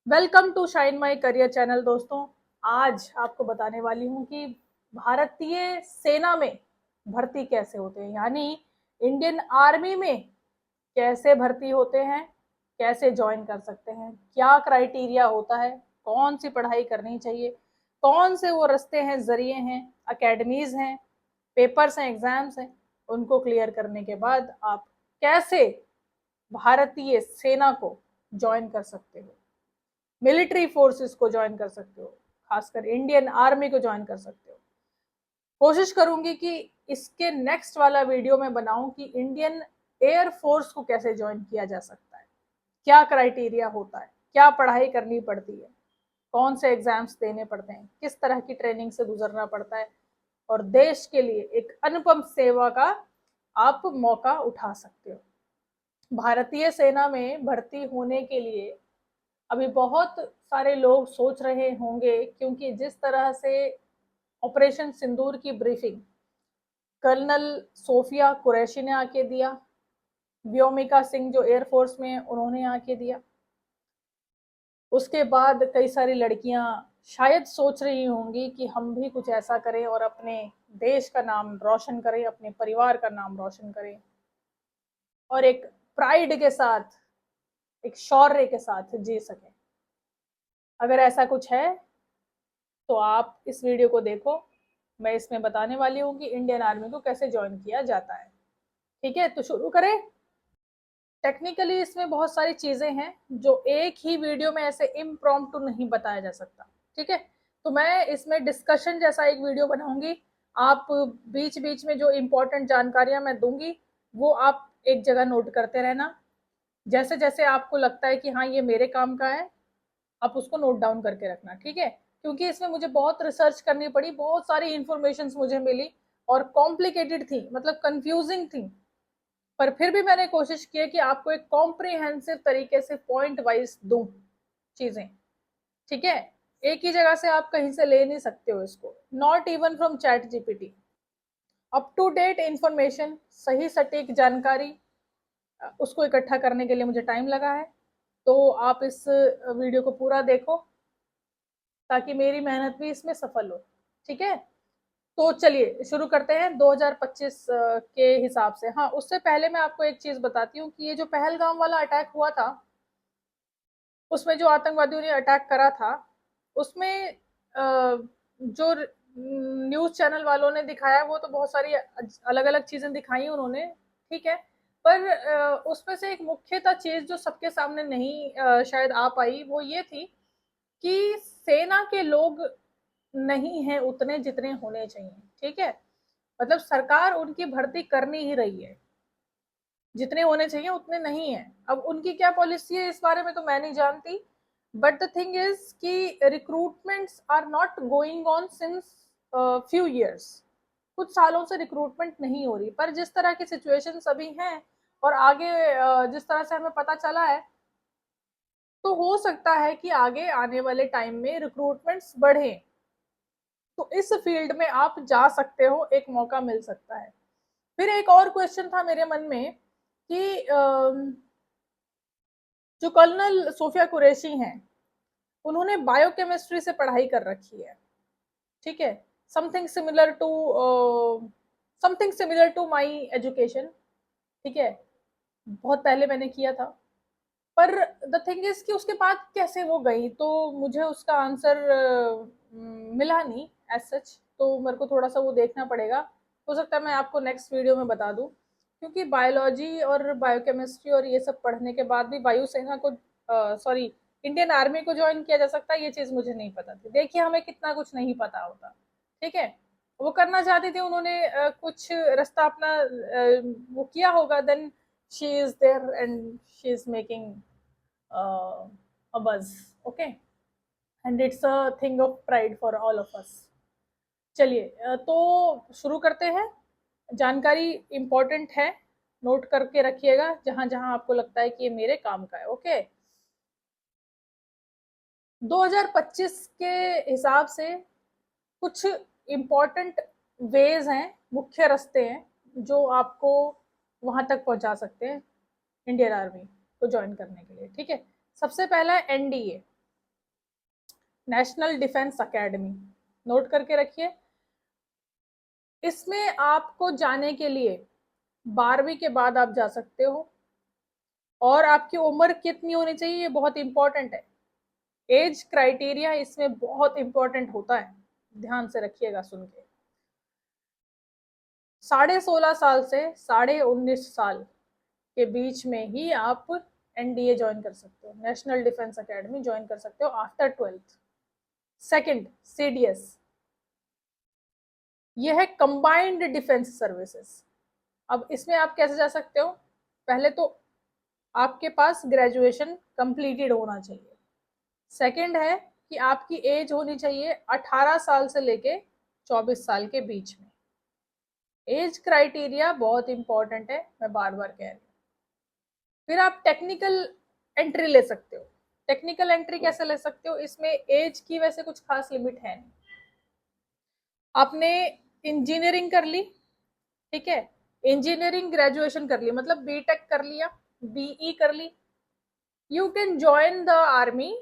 Welcome to shine my career channel. दोस्तों, आज आपको बताने वाली हूँ कि भारतीय सेना में भर्ती कैसे होते हैं, यानी इंडियन आर्मी में कैसे भर्ती होते हैं, कैसे ज्वाइन कर सकते हैं, क्या क्राइटेरिया होता है, कौन सी पढ़ाई करनी चाहिए, कौन से वो रास्ते हैं, जरिए हैं, अकेडमीज हैं, पेपर्स हैं, एग्जाम्स हैं। उनको क्लियर करने के बाद आप कैसे भारतीय सेना को ज्वाइन कर सकते हो, मिलिट्री फोर्सेस को ज्वाइन कर सकते हो, खासकर इंडियन आर्मी को ज्वाइन कर सकते हो। कोशिश करूंगी कि इसके नेक्स्ट वाला वीडियो में बनाऊं कि इंडियन एयर फोर्स को कैसे ज्वाइन किया जा सकता है, क्या क्राइटेरिया होता है, क्या पढ़ाई करनी पड़ती है, कौन से एग्जाम्स देने पड़ते हैं, किस तरह की ट्रेनिंग से गुजरना पड़ता है, और देश के लिए एक अनुपम सेवा का आप मौका उठा सकते हो। भारतीय सेना में भर्ती होने के लिए अभी बहुत सारे लोग सोच रहे होंगे, क्योंकि जिस तरह से ऑपरेशन सिंदूर की ब्रीफिंग कर्नल सोफिया कुरैशी ने आके दिया, व्योमिका सिंह जो एयरफोर्स में उन्होंने आके दिया, उसके बाद कई सारी लड़कियां शायद सोच रही होंगी कि हम भी कुछ ऐसा करें और अपने देश का नाम रोशन करें, अपने परिवार का नाम रोशन करें और एक प्राइड के साथ, एक शौर्य के साथ जी सकें। अगर ऐसा कुछ है तो आप इस वीडियो को देखो। मैं इसमें बताने वाली हूँ कि इंडियन आर्मी को कैसे ज्वाइन किया जाता है। ठीक है, तो शुरू करें। टेक्निकली इसमें बहुत सारी चीजें हैं जो एक ही वीडियो में ऐसे इम्प्रॉम्प्टू नहीं बताया जा सकता। ठीक है, तो मैं इसमें डिस्कशन जैसा एक वीडियो बनाऊंगी। आप बीच बीच में जो इम्पोर्टेंट जानकारियां मैं दूंगी वो आप एक जगह नोट करते रहना। जैसे जैसे आपको लगता है कि हाँ ये मेरे काम का है, आप उसको नोट डाउन करके रखना। ठीक है, क्योंकि इसमें मुझे बहुत रिसर्च करनी पड़ी, बहुत सारी इंफॉर्मेशन मुझे मिली और कॉम्प्लिकेटेड थी, मतलब कंफ्यूजिंग थी, पर फिर भी मैंने कोशिश की कि आपको एक कॉम्प्रिहेंसिव तरीके से पॉइंट वाइज दूं चीजें। ठीक है, एक ही जगह से आप कहीं से ले नहीं सकते हो इसको, not even from chat GPT. Up to date information, सही सटीक जानकारी, उसको इकट्ठा करने के लिए मुझे टाइम लगा है। तो आप इस वीडियो को पूरा देखो ताकि मेरी मेहनत भी इसमें सफल हो। ठीक है, तो चलिए शुरू करते हैं 2025 के हिसाब से। हाँ, उससे पहले मैं आपको एक चीज बताती हूँ कि ये जो पहलगाम वाला अटैक हुआ था, उसमें जो आतंकवादियों ने अटैक करा था, उसमें जो न्यूज चैनल वालों ने दिखाया वो तो बहुत सारी अलग अलग चीजें दिखाई उन्होंने। ठीक है, पर उसमें से एक मुख्यतः चीज जो सबके सामने नहीं शायद आ पाई, वो ये थी कि सेना के लोग नहीं है उतने जितने होने चाहिए। ठीक है, मतलब सरकार उनकी भर्ती कर नहीं ही रही है, जितने होने चाहिए उतने नहीं है। अब उनकी क्या पॉलिसी है इस बारे में तो मैं नहीं जानती, बट द थिंग इज कि recruitments are not going on since few years. कुछ सालों से रिक्रूटमेंट नहीं हो रही, पर जिस तरह की सिचुएशन अभी हैं और आगे जिस तरह से हमें पता चला है, तो हो सकता है कि आगे आने वाले टाइम में रिक्रूटमेंट्स बढ़े, तो इस फील्ड में आप जा सकते हो, एक मौका मिल सकता है। फिर एक और क्वेश्चन था मेरे मन में कि जो कर्नल सोफिया कुरैशी हैं, उन्होंने बायोकेमिस्ट्री से पढ़ाई कर रखी है। ठीक है, something similar to something similar to my education. ठीक है, बहुत पहले मैंने किया था, पर द थिंग इज कि उसके बाद कैसे वो गई, तो मुझे उसका आंसर मिला नहीं एज सच। तो मेरे को थोड़ा सा वो देखना पड़ेगा, हो सकता है मैं आपको नेक्स्ट वीडियो में बता दूं, क्योंकि बायोलॉजी और बायोकेमिस्ट्री और ये सब पढ़ने के बाद भी वायुसेना को, सॉरी, इंडियन आर्मी को ज्वाइन किया जा सकता है, ये चीज़ मुझे नहीं पता थी। देखिए, हमें कितना कुछ नहीं पता होता। ठीक है, वो करना चाहती थी, उन्होंने कुछ रास्ता अपना वो किया होगा, then she is there and she is making a buzz. Okay, and it's a thing of pride for all of us. चलिए, तो शुरू करते हैं। जानकारी इंपॉर्टेंट है, नोट करके रखिएगा जहां जहां आपको लगता है कि ये मेरे काम का है। ओके, 2025 के हिसाब से कुछ इम्पोर्टेंट वेज हैं, मुख्य रास्ते हैं जो आपको वहां तक पहुंचा सकते हैं इंडियन आर्मी को ज्वाइन करने के लिए। ठीक है, सबसे पहला है NDA. National defence academy, note करके रखिए। इसमें आपको जाने के लिए 12वीं के बाद आप जा सकते हो, और आपकी उम्र कितनी होनी चाहिए ये बहुत इंपॉर्टेंट है। एज क्राइटेरिया इसमें बहुत इंपॉर्टेंट होता है, ध्यान से रखिएगा सुन के। 16.5 साल से 19.5 साल के बीच में ही आप एनडीए ज्वाइन कर सकते हो, नेशनल डिफेंस एकेडमी ज्वाइन कर सकते हो आफ्टर 12th। सेकंड, सीडीएस, यह है कंबाइंड डिफेंस सर्विसेज। अब इसमें आप कैसे जा सकते हो? पहले तो आपके पास ग्रेजुएशन कंप्लीटेड होना चाहिए। सेकंड है कि आपकी एज होनी चाहिए 18 साल से लेके 24 साल के बीच में। एज क्राइटेरिया बहुत इंपॉर्टेंट है, मैं बार बार कह रही हूँ। फिर आप टेक्निकल एंट्री ले सकते हो। टेक्निकल एंट्री कैसे ले सकते हो? इसमें एज की वैसे कुछ खास लिमिट है नहीं। आपने इंजीनियरिंग कर ली, ठीक है, इंजीनियरिंग ग्रेजुएशन कर ली, मतलब बीटेक कर लिया, बीई कर ली, you can join the army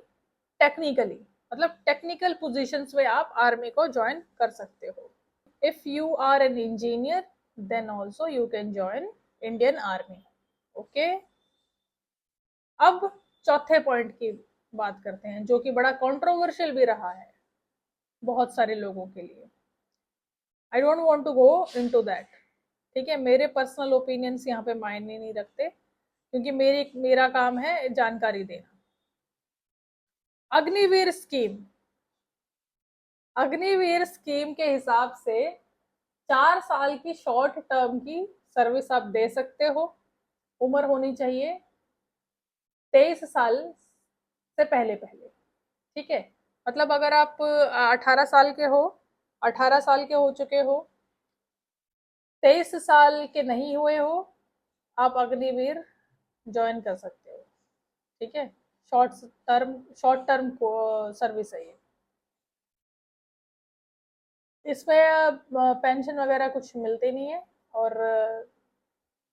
technically, मतलब टेक्निकल पोजीशंस में आप आर्मी को ज्वाइन कर सकते हो। If you are an engineer then also you can join Indian army. Okay, अब चौथे पॉइंट की बात करते हैं, जो कि बड़ा कंट्रोवर्शियल भी रहा है बहुत सारे लोगों के लिए। I don't want to go into that, ठीक है, मेरे पर्सनल ओपिनियंस यहाँ पे मायने नहीं रखते, क्योंकि मेरा काम है जानकारी देना। अग्निवीर स्कीम, अग्निवीर स्कीम के हिसाब से 4 साल की शॉर्ट टर्म की सर्विस आप दे सकते हो। उम्र होनी चाहिए 23 साल से पहले पहले, ठीक है, मतलब अगर आप 18 साल के हो, 18 साल के हो चुके हो, 23 साल के नहीं हुए हो, आप अग्निवीर ज्वाइन कर सकते हो, ठीक है। शॉर्ट टर्म सर्विस है ये। इसमें पेंशन वगैरह कुछ मिलती नहीं है, और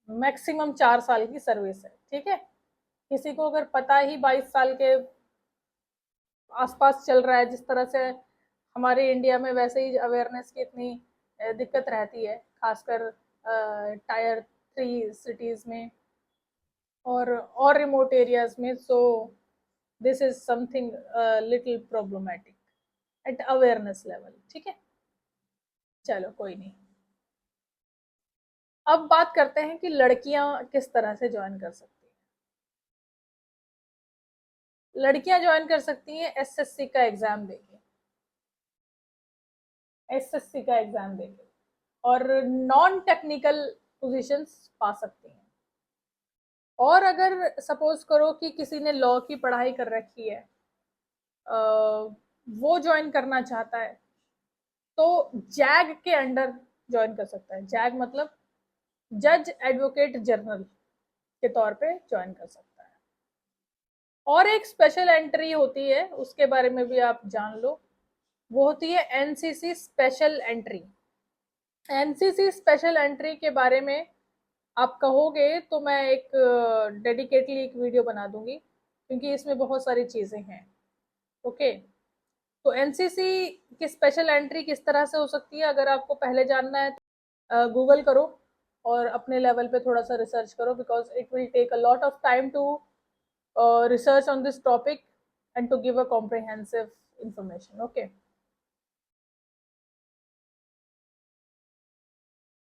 मैक्सिमम 4 साल की सर्विस है, ठीक है। किसी को अगर पता ही 22 साल के आसपास चल रहा है, जिस तरह से हमारे इंडिया में वैसे ही अवेयरनेस की इतनी दिक्कत रहती है, खासकर टायर 3 सिटीज में और रिमोट एरियाज में, so this is something little problematic at awareness level, ठीक है। चलो कोई नहीं। अब बात करते हैं कि लड़कियां किस तरह से ज्वाइन कर सकती हैं। लड़कियां ज्वाइन कर सकती हैं एसएससी का एग्जाम देके, एसएससी का एग्जाम देके, और नॉन टेक्निकल पोजीशंस पा सकती हैं। और अगर सपोज करो कि किसी ने लॉ की पढ़ाई कर रखी है, वो ज्वाइन करना चाहता है, तो जैग के अंडर ज्वाइन कर सकता है। जैग मतलब जज एडवोकेट जनरल के तौर पे ज्वाइन कर सकता है। और एक स्पेशल एंट्री होती है, उसके बारे में भी आप जान लो, वो होती है NCC special entry. NCC special entry के बारे में आप कहोगे तो मैं एक डेडिकेटली एक वीडियो बना दूंगी, क्योंकि इसमें बहुत सारी चीजें हैं। ओके, तो एनसीसी की स्पेशल एंट्री किस तरह से हो सकती है, अगर आपको पहले जानना है तो गूगल करो और अपने लेवल पे थोड़ा सा रिसर्च करो, because it will take a lot of time to research on this topic and to give a comprehensive information. Okay,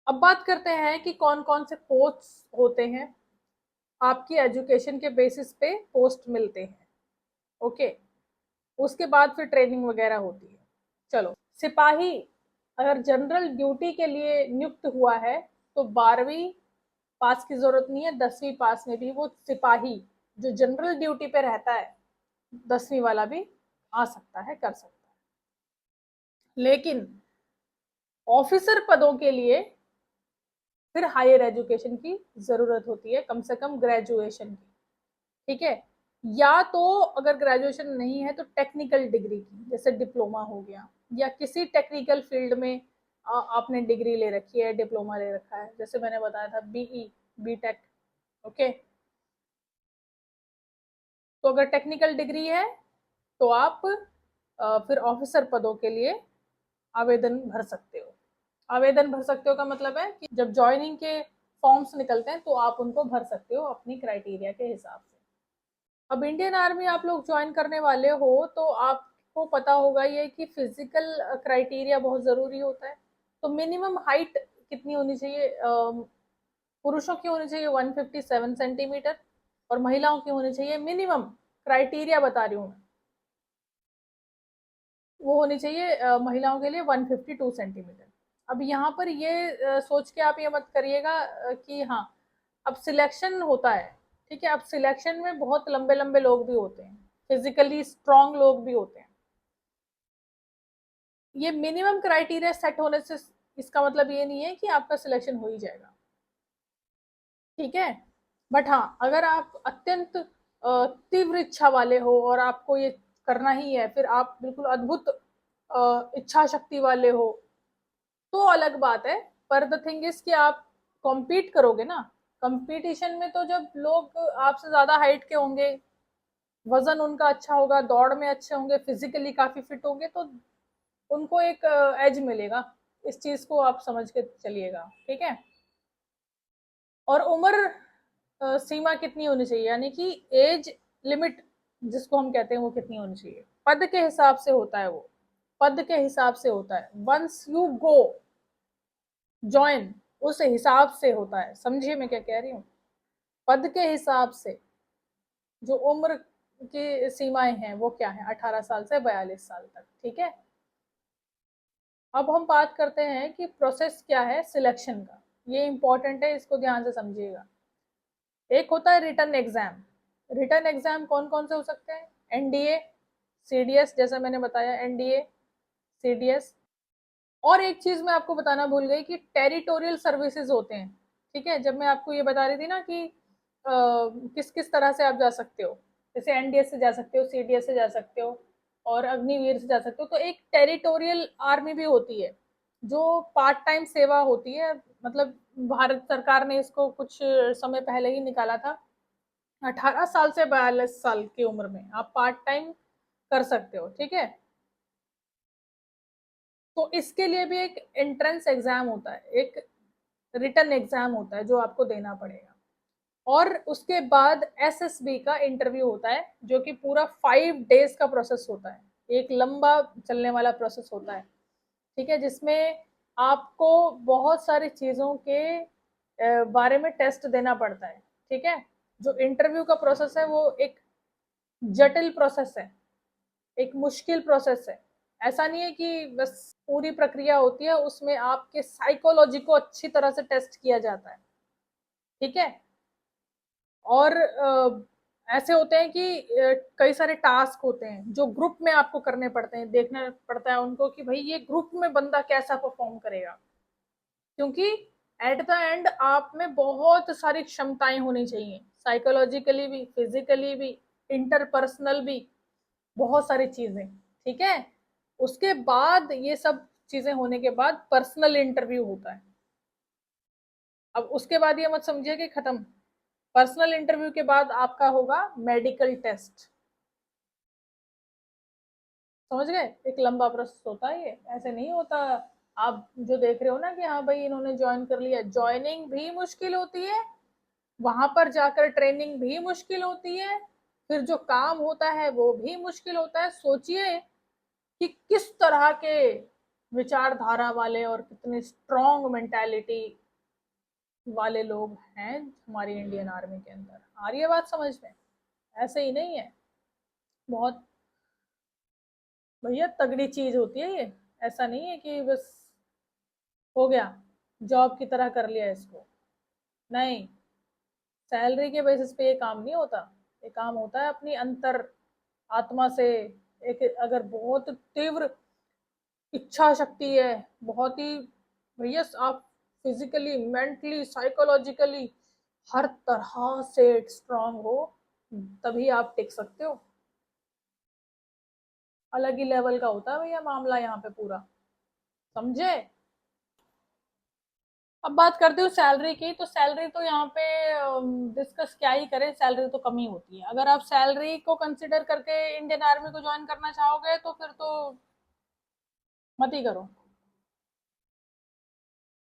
अब बात करते हैं कि कौन कौन से पोस्ट होते हैं, आपकी एजुकेशन के बेसिस पे पोस्ट मिलते हैं। ओके, उसके बाद फिर ट्रेनिंग वगैरह होती है। चलो, सिपाही अगर जनरल ड्यूटी के लिए नियुक्त हुआ है तो 12वीं पास की जरूरत नहीं है, 10वीं पास में भी वो सिपाही जो जनरल ड्यूटी पे रहता है 10वीं वाला भी आ सकता है, कर सकता है। लेकिन ऑफिसर पदों के लिए फिर हायर एजुकेशन की जरूरत होती है, कम से कम ग्रेजुएशन की, ठीक है। या तो अगर ग्रेजुएशन नहीं है तो टेक्निकल डिग्री की, जैसे डिप्लोमा हो गया, या किसी टेक्निकल फील्ड में आपने डिग्री ले रखी है, डिप्लोमा ले रखा है, जैसे मैंने बताया था बीई, बीटेक। ओके, तो अगर टेक्निकल डिग्री है तो आप फिर ऑफिसर पदों के लिए आवेदन भर सकते हो। आवेदन भर सकते हो का मतलब है कि जब ज्वाइनिंग के फॉर्म्स निकलते हैं तो आप उनको भर सकते हो अपनी क्राइटेरिया के हिसाब से। अब इंडियन आर्मी आप लोग ज्वाइन करने वाले हो तो आपको पता होगा ये कि फिजिकल क्राइटेरिया बहुत ज़रूरी होता है। तो मिनिमम हाइट कितनी होनी चाहिए? पुरुषों की होनी चाहिए 157 सेंटीमीटर और महिलाओं की होनी चाहिए मिनिमम, क्राइटेरिया बता रही हूँ मैं, वो होनी चाहिए महिलाओं के लिए 152 सेंटीमीटर। अब यहाँ पर ये सोच के आप ये मत करिएगा कि हाँ अब सिलेक्शन होता है, ठीक है, अब सिलेक्शन में बहुत लंबे लंबे लोग भी होते हैं, फिजिकली स्ट्रांग लोग भी होते हैं। ये मिनिमम क्राइटेरिया सेट होने से इसका मतलब ये नहीं है कि आपका सिलेक्शन हो ही जाएगा, ठीक है। बट हाँ अगर आप अत्यंत तीव्र इच्छा वाले हो और आपको ये करना ही है, फिर आप बिल्कुल अद्भुत इच्छा शक्ति वाले हो तो अलग बात है। पर द थिंग इज कि आप कॉम्पीट करोगे ना, कंपटीशन में तो जब लोग आपसे ज्यादा हाइट के होंगे, वजन उनका अच्छा होगा, दौड़ में अच्छे होंगे, फिजिकली काफी फिट होंगे, तो उनको एक एज मिलेगा। इस चीज को आप समझ के चलिएगा, ठीक है। और उम्र सीमा कितनी होनी चाहिए, यानी कि एज लिमिट जिसको हम कहते हैं वो कितनी होनी चाहिए? पद के हिसाब से होता है वो, पद के हिसाब से होता है। वंस यू गो जॉइन उस हिसाब से होता है, समझिए मैं क्या कह रही हूँ। पद के हिसाब से जो उम्र की सीमाएं हैं वो क्या है, 18 साल से 42 साल तक, ठीक है। अब हम बात करते हैं कि प्रोसेस क्या है सिलेक्शन का, ये इंपॉर्टेंट है, इसको ध्यान से समझिएगा। एक होता है रिटन एग्जाम। रिटन एग्जाम कौन कौन से हो सकते हैं? एनडीए, सीडीएस, जैसा मैंने बताया एनडीए, सीडीएस। और एक चीज मैं आपको बताना भूल गई कि टेरिटोरियल सर्विसेज होते हैं, ठीक है। जब मैं आपको ये बता रही थी ना कि किस किस तरह से आप जा सकते हो, जैसे एनडीएस से जा सकते हो, सीडीएस से जा सकते हो और अग्निवीर से जा सकते हो, तो एक टेरिटोरियल आर्मी भी होती है जो पार्ट टाइम सेवा होती है। मतलब भारत सरकार ने इसको कुछ समय पहले ही निकाला था। 18 साल से 42 साल की उम्र में आप पार्ट टाइम कर सकते हो, ठीक है। तो इसके लिए भी एक एंट्रेंस एग्जाम होता है, एक रिटन एग्जाम होता है जो आपको देना पड़ेगा। और उसके बाद एसएसबी का इंटरव्यू होता है जो कि पूरा 5 डेज का प्रोसेस होता है, एक लंबा चलने वाला प्रोसेस होता है, ठीक है, जिसमें आपको बहुत सारी चीज़ों के बारे में टेस्ट देना पड़ता है, ठीक है। जो इंटरव्यू का प्रोसेस है वो एक जटिल प्रोसेस है, एक मुश्किल प्रोसेस है। ऐसा नहीं है कि बस पूरी प्रक्रिया होती है, उसमें आपके साइकोलॉजी को अच्छी तरह से टेस्ट किया जाता है, ठीक है। और ऐसे होते हैं कि कई सारे टास्क होते हैं जो ग्रुप में आपको करने पड़ते हैं, देखना पड़ता है उनको कि भाई ये ग्रुप में बंदा कैसा परफॉर्म करेगा, क्योंकि एट द एंड आप में बहुत सारी क्षमताएं होनी चाहिए, साइकोलॉजिकली भी, फिजिकली भी, इंटरपर्सनल भी, बहुत सारी चीजें, ठीक है। उसके बाद ये सब चीजें होने के बाद पर्सनल इंटरव्यू होता है। अब उसके बाद ये मत समझिए कि खत्म, पर्सनल इंटरव्यू के बाद आपका होगा मेडिकल टेस्ट। समझ गए, एक लंबा प्रोसेस होता है ये, ऐसे नहीं होता। आप जो देख रहे हो ना कि हाँ भाई इन्होंने ज्वाइन कर लिया, ज्वाइनिंग भी मुश्किल होती है, वहां पर जाकर ट्रेनिंग भी मुश्किल होती है, फिर जो काम होता है वो भी मुश्किल होता है। सोचिए कि किस तरह के विचारधारा वाले और कितने स्ट्रॉन्ग मेंटालिटी वाले लोग हैं हमारी इंडियन आर्मी के अंदर। आ रही है बात समझ में? ऐसे ही नहीं है, बहुत भैया तगड़ी चीज होती है ये। ऐसा नहीं है कि बस हो गया जॉब की तरह कर लिया इसको, नहीं, सैलरी के बेसिस पे ये काम नहीं होता। ये काम होता है अपनी अंतर आत्मा से। एक अगर बहुत तीव्र इच्छा शक्ति है, बहुत ही भैया, आप फिजिकली, मेंटली, साइकोलॉजिकली हर तरह से स्ट्रांग हो, तभी आप टिक सकते हो। अलग ही लेवल का होता है भैया मामला यहाँ पे पूरा, समझे। अब बात करती हूँ सैलरी की। तो सैलरी तो यहाँ पे डिस्कस क्या ही करें, सैलरी तो कम ही होती है। अगर आप सैलरी को कंसिडर करके इंडियन आर्मी को ज्वाइन करना चाहोगे तो फिर तो मत ही करो।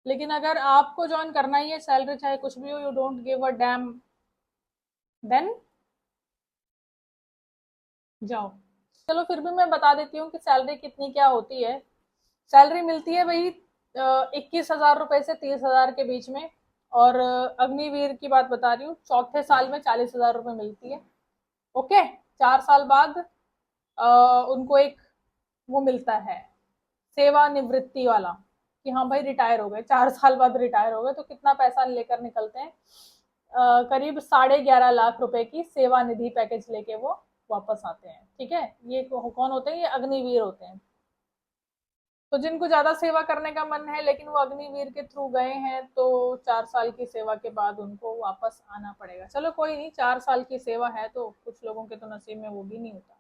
लेकिन अगर आपको ज्वाइन करना ही है, सैलरी चाहे कुछ भी हो, you don't give a damn, then जाओ। चलो फिर भी मैं बता देती हूँ कि सैलरी कितनी क्या होती है। सैलरी मिलती है वही 21,000 रुपए से 30,000 के बीच में। और अग्निवीर की बात बता रही हूँ, चौथे साल में 40,000 रुपए मिलती है। ओके। 4 साल बाद उनको एक वो मिलता है, सेवानिवृत्ति वाला, कि हाँ भाई रिटायर हो गए, 4 साल बाद रिटायर हो गए तो कितना पैसा लेकर निकलते हैं, करीब 11.5 लाख रुपए की सेवा निधि पैकेज लेके वो वापस आते हैं। ठीक है, ये कौन होते हैं? ये अग्निवीर होते हैं। तो जिनको ज्यादा सेवा करने का मन है लेकिन वो अग्निवीर के थ्रू गए हैं, तो 4 साल की सेवा के बाद उनको वापस आना पड़ेगा। चलो कोई नहीं, 4 साल की सेवा है तो कुछ लोगों के तो नसीब में वो भी नहीं होता।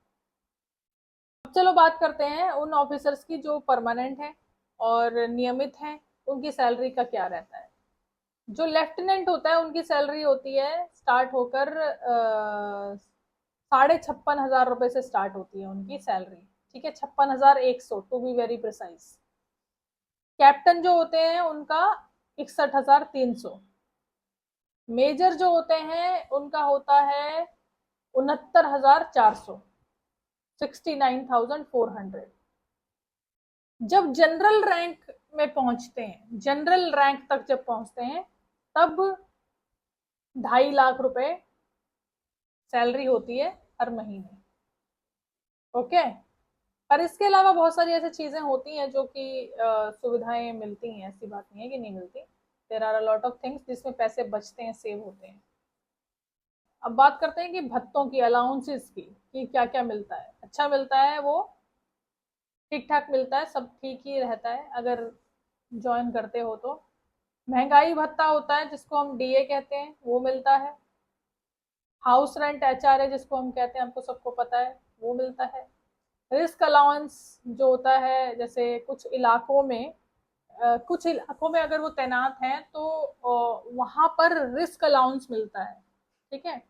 अब चलो बात करते हैं उन ऑफिसर्स की जो परमानेंट हैं और नियमित हैं, उनकी सैलरी का क्या रहता है। जो लेफ्टिनेंट होता है उनकी सैलरी होती है स्टार्ट होकर 56,500 रुपए से स्टार्ट होती है उनकी सैलरी। ठीक है, 56,100 to be very precise. Captain जो होते हैं उनका 61,300। मेजर जो होते हैं उनका होता है 69,400, 69,400। जब जनरल रैंक में पहुंचते हैं, जनरल रैंक तक जब पहुंचते हैं, तब 2.5 लाख रुपए सैलरी होती है हर महीने। ओके। पर इसके अलावा बहुत सारी ऐसी चीजें होती हैं जो कि सुविधाएं मिलती हैं, ऐसी बात नहीं है कि नहीं मिलती। There are a lot of things जिसमें पैसे बचते हैं, सेव होते हैं। अब बात करते हैं कि भत्तों की, अलाउंसेस की, कि क्या क्या मिलता है। अच्छा मिलता है, वो ठीक ठाक मिलता है, सब ठीक ही रहता है अगर ज्वाइन करते हो तो। महंगाई भत्ता होता है जिसको हम डीए कहते हैं, वो मिलता है। हाउस रेंट एचआरए जिसको हम कहते हैं, आपको सबको पता है, वो मिलता है। रिस्क अलाउंस जो होता है, जैसे कुछ इलाकों में अगर वो तैनात हैं तो वहां पर रिस्क अलाउंस मिलता है। ठीक है,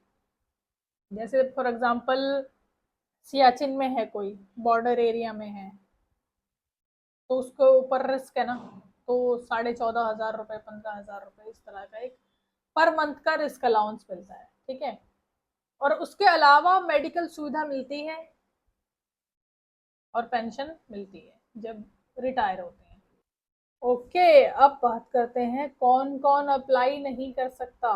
जैसे फॉर एग्जांपल सियाचिन में है, कोई बॉर्डर एरिया में है, तो उसके ऊपर रिस्क है ना, तो 14,500 रुपए, 15,000 रुपए, इस तरह का एक पर मंथ का रिस्क अलाउंस मिलता है। ठीक है, और उसके अलावा मेडिकल सुविधा मिलती है और पेंशन मिलती है जब रिटायर होते हैं। ओके, अब बात करते हैं कौन कौन अप्लाई नहीं कर सकता,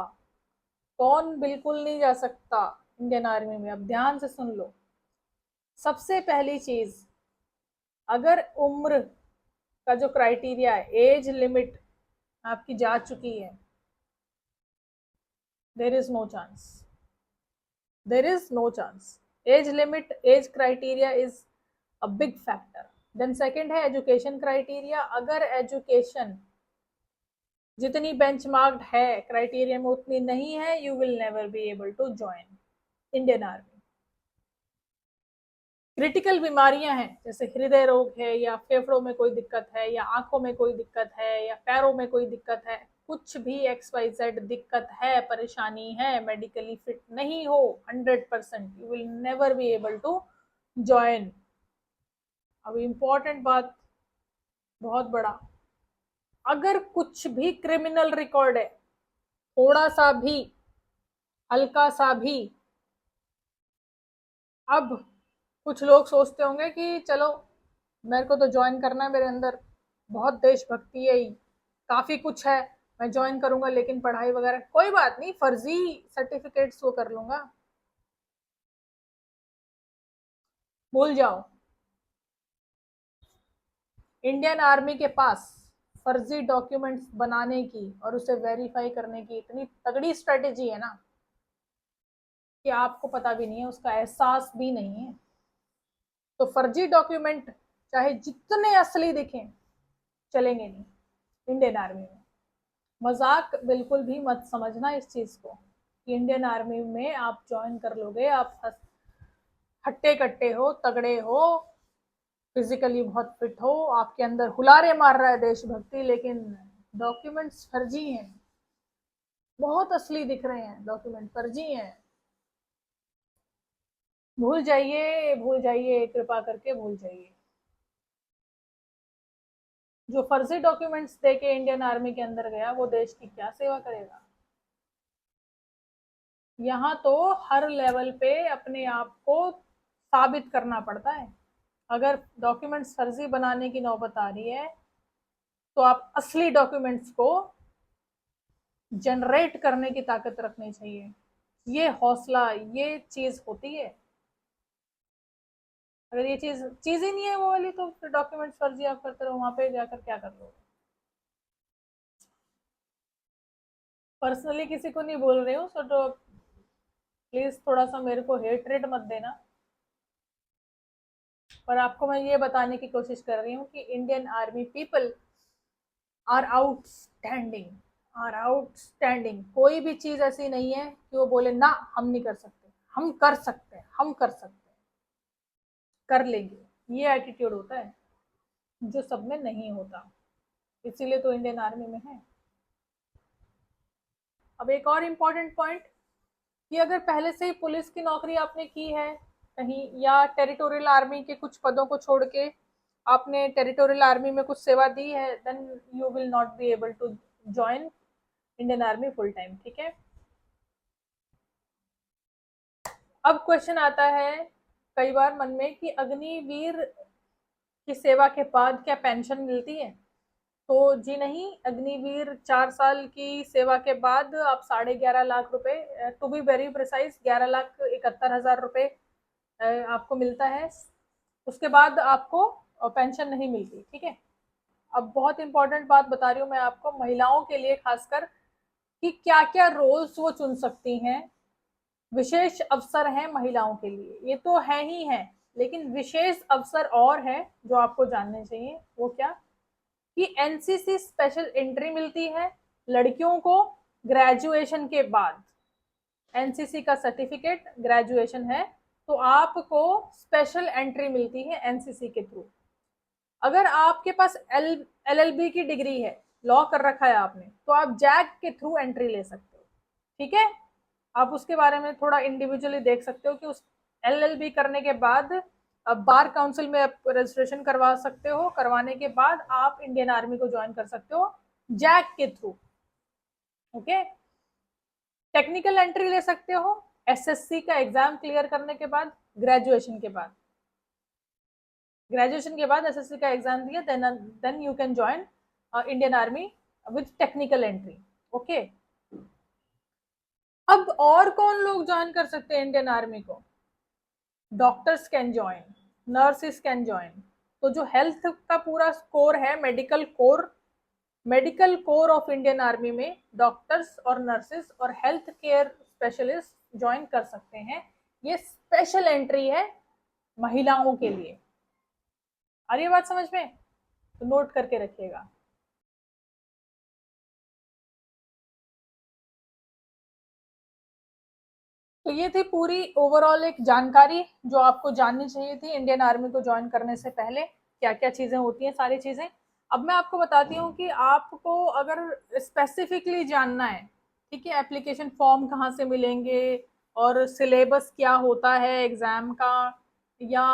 कौन बिल्कुल नहीं जा सकता इंडियन आर्मी में। अब ध्यान से सुन लो। सबसे पहली चीज, अगर उम्र का जो क्राइटेरिया है, एज लिमिट आपकी जा चुकी है, there is no chance, there is no chance. Age limit, age criteria is a big factor. Then second है एजुकेशन क्राइटेरिया। अगर एजुकेशन जितनी बेंचमार्क्ड है क्राइटेरिया में उतनी नहीं है, you will never be able to join Indian army. Critical बीमारियां हैं, जैसे हृदय रोग है, या फेफड़ों में कोई दिक्कत है, या आंखों में कोई दिक्कत है, या पैरों में कोई दिक्कत है, कुछ भी XYZ दिक्कत है, परेशानी है, मेडिकली फिट नहीं हो 100%, you will never be able to join. अब इम्पोर्टेंट बात, बहुत बड़ा, अगर कुछ भी क्रिमिनल रिकॉर्ड है, थोड़ा सा भी, हल्का सा भी। अब कुछ लोग सोचते होंगे कि चलो मेरे को तो ज्वाइन करना है, मेरे अंदर बहुत देशभक्ति है, काफी कुछ है, मैं ज्वाइन करूंगा, लेकिन पढ़ाई वगैरह कोई बात नहीं, फर्जी सर्टिफिकेट्स वो कर लूंगा, भूल जाओ। इंडियन आर्मी के पास फर्जी डॉक्यूमेंट्स बनाने की और उसे वेरीफाई करने की इतनी तगड़ी स्ट्रेटेजी है ना, कि आपको पता भी नहीं है, उसका एहसास भी नहीं है। तो फर्जी डॉक्यूमेंट चाहे जितने असली दिखें, चलेंगे नहीं इंडियन आर्मी में। मजाक बिल्कुल भी मत समझना इस चीज को, कि इंडियन आर्मी में आप ज्वाइन कर लोगे, आप हट्टे कट्टे हो, तगड़े हो, फिजिकली बहुत फिट हो, आपके अंदर हुलारे मार रहा है देशभक्ति, लेकिन डॉक्यूमेंट्स फर्जी हैं, बहुत असली दिख रहे हैं, डॉक्यूमेंट फर्जी हैं। भूल जाइए, भूल जाइए, कृपा करके भूल जाइए। जो फर्जी डॉक्यूमेंट्स देके इंडियन आर्मी के अंदर गया वो देश की क्या सेवा करेगा। यहाँ तो हर लेवल पे अपने आप को साबित करना पड़ता है। अगर डॉक्यूमेंट्स फर्जी बनाने की नौबत आ रही है तो आप असली डॉक्यूमेंट्स को जनरेट करने की ताकत रखनी चाहिए। ये हौसला, ये चीज होती है। अगर ये चीज चीज ही नहीं है वो वाली, तो फिर डॉक्यूमेंट्स फर्जी आप करते रहो, वहां पे जाकर क्या कर लो। पर्सनली किसी को नहीं बोल रही हूँ, सो तो प्लीज थोड़ा सा मेरे को हेट मत देना। पर आपको मैं ये बताने की कोशिश कर रही हूँ कि Indian army people are outstanding, are outstanding. कोई भी चीज ऐसी नहीं है कि वो बोले ना हम नहीं कर सकते, हम कर सकते हैं, हम कर सकते हैं, कर लेंगे। ये एटीट्यूड होता है जो सब में नहीं होता, इसीलिए तो इंडियन आर्मी में है। अब एक और इम्पोर्टेंट पॉइंट, कि अगर पहले से ही पुलिस की नौकरी आपने की है कहीं, या टेरिटोरियल आर्मी के कुछ पदों को छोड़ के आपने टेरिटोरियल आर्मी में कुछ सेवा दी है, then you will not be able to join Indian army full time. ठीक है। अब क्वेश्चन आता है कई बार मन में कि अग्निवीर की सेवा के बाद क्या पेंशन मिलती है। तो जी नहीं, अग्निवीर 4 साल की सेवा के बाद आप 11.5 लाख रुपए, टू बी वेरी प्रिसाइज 11,71,000 रुपए आपको मिलता है। उसके बाद आपको पेंशन नहीं मिलती। ठीक है। अब बहुत इंपॉर्टेंट बात बता रही हूँ मैं आपको, महिलाओं के लिए खासकर, कि क्या क्या रोल्स वो चुन सकती हैं। विशेष अवसर है महिलाओं के लिए, ये तो है ही है, लेकिन विशेष अवसर और है जो आपको जानने चाहिए। वो क्या, कि एनसीसी स्पेशल एंट्री मिलती है लड़कियों को ग्रेजुएशन के बाद। एनसीसी का सर्टिफिकेट ग्रेजुएशन है तो आपको स्पेशल एंट्री मिलती है एनसीसी के थ्रू। अगर आपके पास एलएलबी की डिग्री है, लॉ कर रखा है आपने, तो आप जैक के थ्रू एंट्री ले सकते हो। ठीक है। आप उसके बारे में थोड़ा इंडिविजुअली देख सकते हो कि उस एलएलबी करने के बाद अब बार काउंसिल में रजिस्ट्रेशन करवा सकते हो, करवाने के बाद आप इंडियन आर्मी को ज्वाइन कर सकते हो जैक के थ्रू। ओके। टेक्निकल एंट्री ले सकते हो एसएससी का एग्जाम क्लियर करने के बाद, ग्रेजुएशन के बाद। ग्रेजुएशन के बाद एसएससी का एग्जाम दिया, then you can join Indian army with technical entry. Okay. अब और कौन लोग ज्वाइन कर सकते हैं इंडियन आर्मी को। Doctors can join, nurses can join. तो जो हेल्थ का पूरा कोर है, medical corps, medical corps of Indian army में डॉक्टर्स और नर्सेस और हेल्थ केयर स्पेशलिस्ट ज्वाइन कर सकते हैं। ये स्पेशल एंट्री है महिलाओं के लिए। आ रही है बात समझ में, तो नोट करके रखिएगा। तो ये थी पूरी ओवरऑल एक जानकारी जो आपको जाननी चाहिए थी इंडियन आर्मी को ज्वाइन करने से पहले, क्या क्या चीजें होती हैं, सारी चीजें। अब मैं आपको बताती हूँ कि आपको अगर स्पेसिफिकली जानना है, ठीक है, एप्लीकेशन फॉर्म कहाँ से मिलेंगे और सिलेबस क्या होता है एग्जाम का, या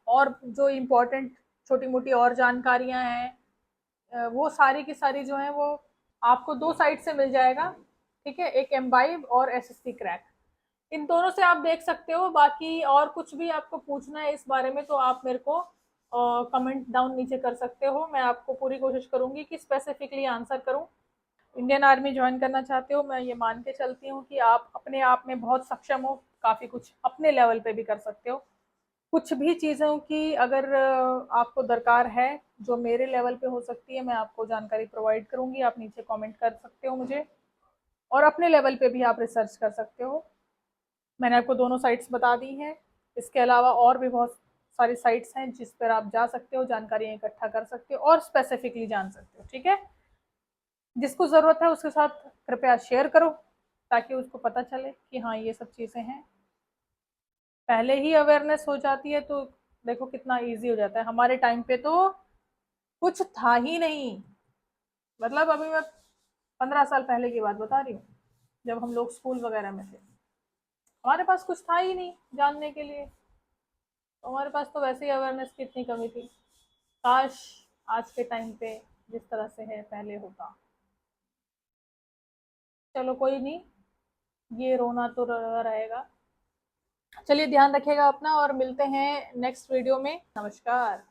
और जो इम्पोर्टेंट छोटी मोटी और जानकारियां हैं, वो सारी की सारी जो है वो आपको 2 साइट से मिल जाएगा। ठीक है, एक एम्बाइब और एसएससी क्रैक, इन दोनों से आप देख सकते हो। बाकी और कुछ भी आपको पूछना है इस बारे में तो आप मेरे को कमेंट डाउन नीचे कर सकते हो। मैं आपको पूरी कोशिश करूंगी कि स्पेसिफिकली आंसर करूं। इंडियन आर्मी ज्वाइन करना चाहते हो, मैं ये मान के चलती हूँ कि आप अपने आप में बहुत सक्षम हो, काफ़ी कुछ अपने लेवल पे भी कर सकते हो। कुछ भी चीज़ों की अगर आपको दरकार है जो मेरे लेवल पे हो सकती है, मैं आपको जानकारी प्रोवाइड करूंगी। आप नीचे कमेंट कर सकते हो मुझे, और अपने लेवल पे भी आप रिसर्च कर सकते हो। मैंने आपको दोनों साइट्स बता दी हैं। इसके अलावा और भी बहुत सारी साइट्स हैं जिस पर आप जा सकते हो, जानकारी इकट्ठा कर सकते हो और स्पेसिफिकली जान सकते हो। ठीक है। जिसको ज़रूरत है उसके साथ कृपया शेयर करो ताकि उसको पता चले कि हाँ ये सब चीज़ें हैं। पहले ही अवेयरनेस हो जाती है तो देखो कितना इजी हो जाता है। हमारे टाइम पे तो कुछ था ही नहीं, मतलब अभी मैं 15 साल पहले की बात बता रही हूँ, जब हम लोग स्कूल वगैरह में थे, हमारे पास कुछ था ही नहीं जानने के लिए। तो हमारे पास तो वैसे ही अवेयरनेस की इतनी कमी थी। काश आज के टाइम पे जिस तरह से है पहले होता। चलो कोई नहीं, ये रोना तो रहेगा। चलिए ध्यान रखिएगा अपना और मिलते हैं नेक्स्ट वीडियो में। नमस्कार।